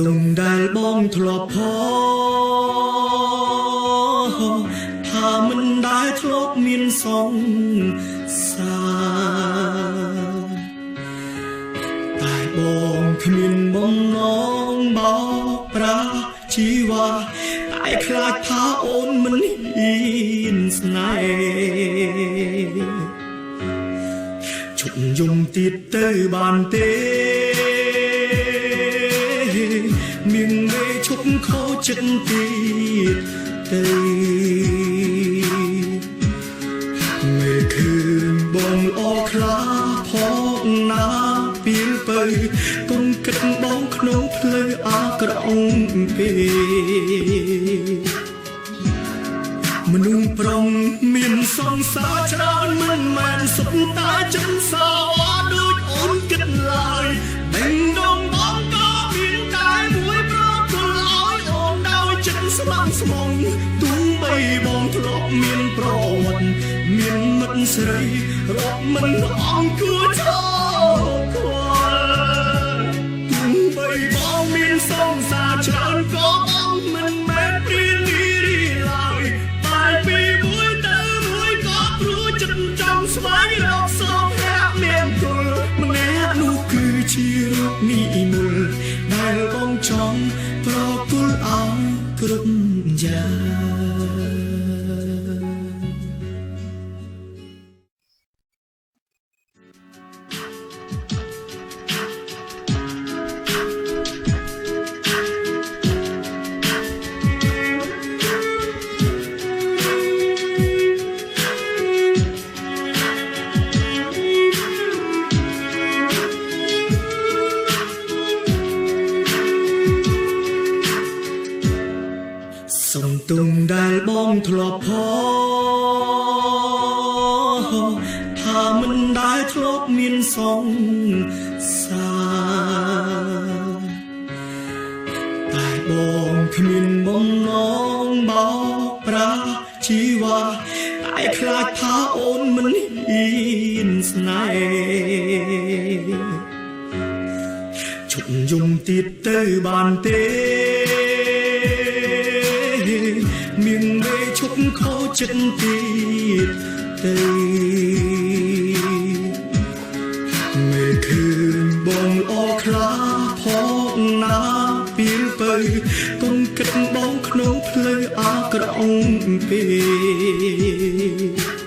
ទុំដែលបងធ្លាប់ផថាមិនដែលធ្លាប់មានសងសាតែបងគ្មានបំណងបោកប្រាស់ជីវ៉ាតែខ្លាចថាអូនមិនហ៊ានស្នេហ៍ជប់យំទៀតទៅបានទេមានមេឈប់ខោចិត្តទៀតទៅមេឃើញបងល្អខ្លាផងណាពីលទៅកុំគិតបងក្នុងផ្លូវអាក្រក់ពេកមនុស្សប្រុងមានសង្សារច្រើនមិនមែនសុទ្ធតែចិនសោដូចអូនគិតឡើយបេងដងបងក៏មានតែមួយប្រគល់ឲ្យអូនដោយចិត្តស្មងស្មងទុំបីបងធ្លាប់មានប្រវត្តិមានមិត្តស្រីរាប់មិនអង្គួរឈរខ្វល់ទុំបីបងមានសង្សារច្រើនក៏បងមិនមែនព្រានីរីឡើយតែពីមួយទៅមួយក៏ព្រោះចិត្តចង់ស្វែងរកសុខភាពមានគុលម្នាក់នោះគឺជារូបនិមលដែលបងចង់ប្រគល់ឲ្យគ្រប់យ៉ាងសុំទុំដែលបងធ្លាប់ផថាមិនដែលធ្លាប់មានសងសាតែបងគ្មានបំណងបោកប្រាស់ជីវ៉ាតែខ្លាចថាអូនមិនហ៊ានស្នេហ៍ជប់យំទៀតទៅបានទេមានមេឈប់ខោចិត្តទៀតទៅមេឃើញបងល្អខ្លាផងណាពីលទៅកុំគិតបងក្នុងផ្លូវអាក្រក់ពេក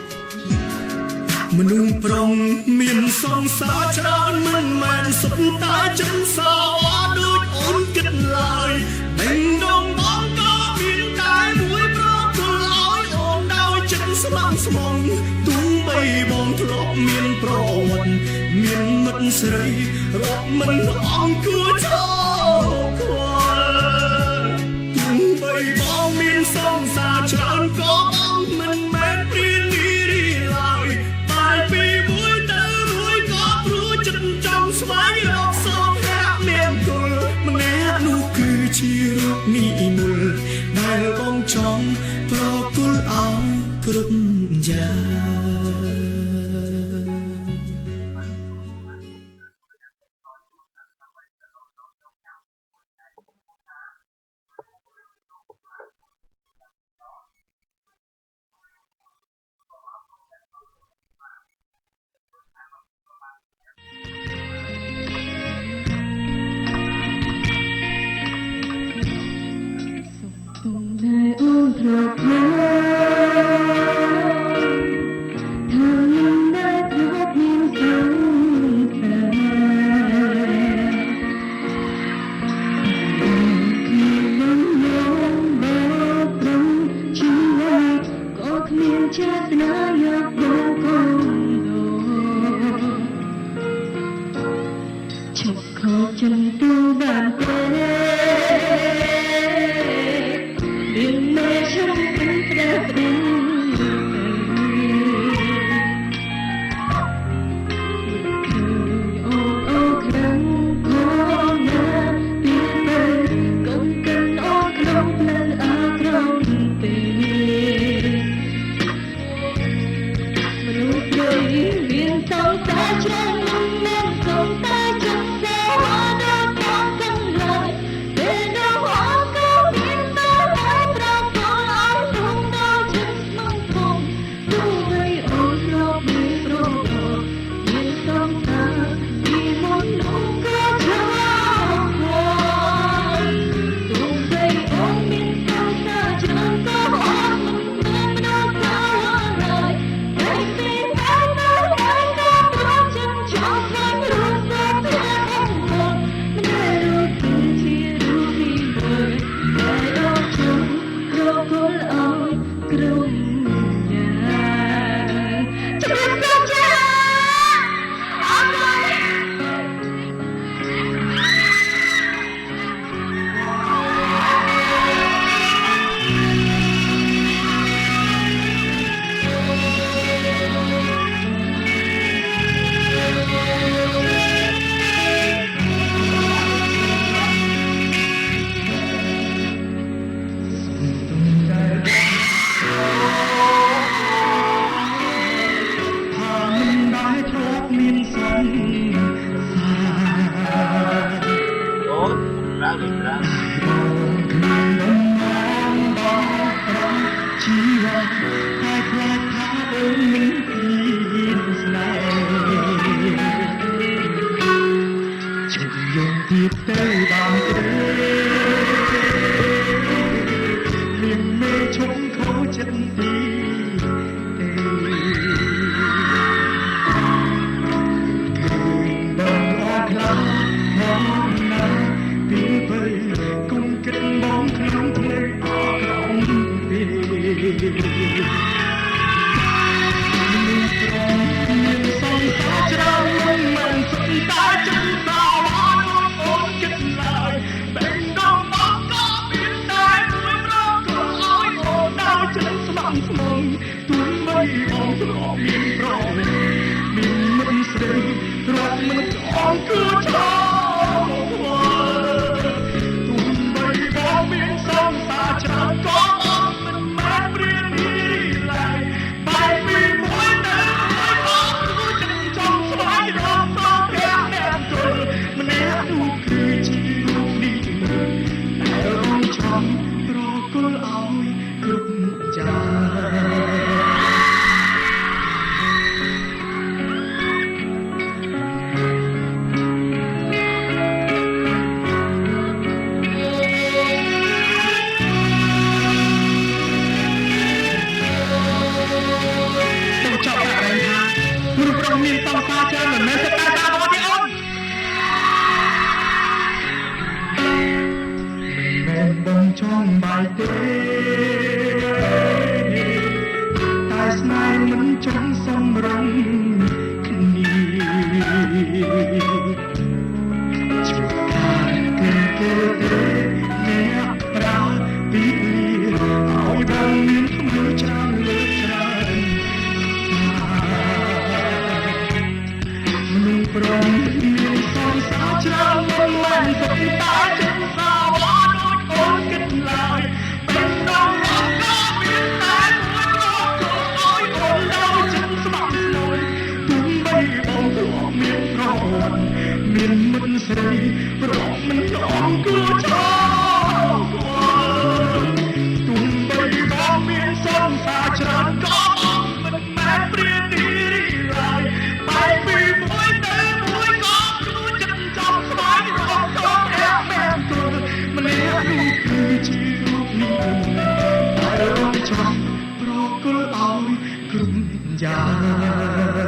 មនុស្សប្រុងមានសង្សារច្រើនមិនមែនសុទ្ធតែចិនសោដូចអូនគិតឡើយបេងដងបងក៏មានតែមួយប្រគល់ឲ្យអូនដោយចិត្តស្មងស្មងទុំបីបងធ្លាប់មានប្រវត្តិមានមិត្តស្រីរាប់មិនអង្គួរឈរខ្វល់ទុំបីបងមានសង្សារច្រើនក៏បងមិនមែនព្រានីរីឡើយតែពីមួយទៅមួយក៏ព្រោះចិត្តចង់ស្វែងរកសុខភាពមានគុលម្នាក់នោះគឺជារូបនិមលដែលបងចង់ប្រគល់ឲ្យគ្រប់យ៉ាងធ្លាប់ ជីវិតតែខ្លាចថាអូនមិនពីស្នេហ៍ជិះយំទៀតទៅបានទេមានមេឈុំខោចិត្តទីទេគឺបងអត់ខ្លាំងមកណាពីពេលគុំគិតបងក្នុងផ្លូវអត់ក្រំទេមានសងសាច្រើនមិនសុខតាចិត្តសាអូនគិតឡើយបែងដងបងក៏មានតែមួយប្រកោឲ្យអូនដល់ចិត្តស្មងស្មងទួយមិនបងធ្លាប់មានប្រមានមិនស្រីរត់មិនអងគឺឆោមានសងសាច្រើនក៏បងមិនបានព្រាននេះឡើយបែបពីមួយទៅមួយបងគួរចិត្តចង់ស្វែងរកប្រភេទអ្នកគល់ម្នាក់នោះគឺជារូបនេះតែរងចាំរកលឲ្យគ្រប់ចាមានតោសាច្រើនមិនមែនតែការរបស់ទេអូនមិនមែនបងចង់បាយទេតែស្នេហ៍មិនចង់សម្រងគ្នាជួបខានគេទេអ្នកប្រាពីឲ្យបងមានថ្មើរច្រើនលើកច្រើនព្រមមានសងសាច្រើនមិនមែនសុខតាចិត្តសាវ៉ាដូចអូនគិតឡើយពេលដល់មកក៏មានតែមួយរកគោឲ្យអូនដល់ចិត្តស្មោះស្មោះទុំបីបងធ្លាប់មានប្រវត្តិមានមិនស្រីប្រកមិនចង់គួរឆោទុំបីបងមានសងសាច្រើនក៏បងមិនមែនព្រានទីឡើយបែបពីមួយទៅមួយក៏គួរចិត្តចង់ស្វែងរកក៏អ្នកមែនគល់ម្នាក់នោះគឺជារូបនេះតែរងចាំប្រគល់ឲ្យគ្រប់យ៉ាង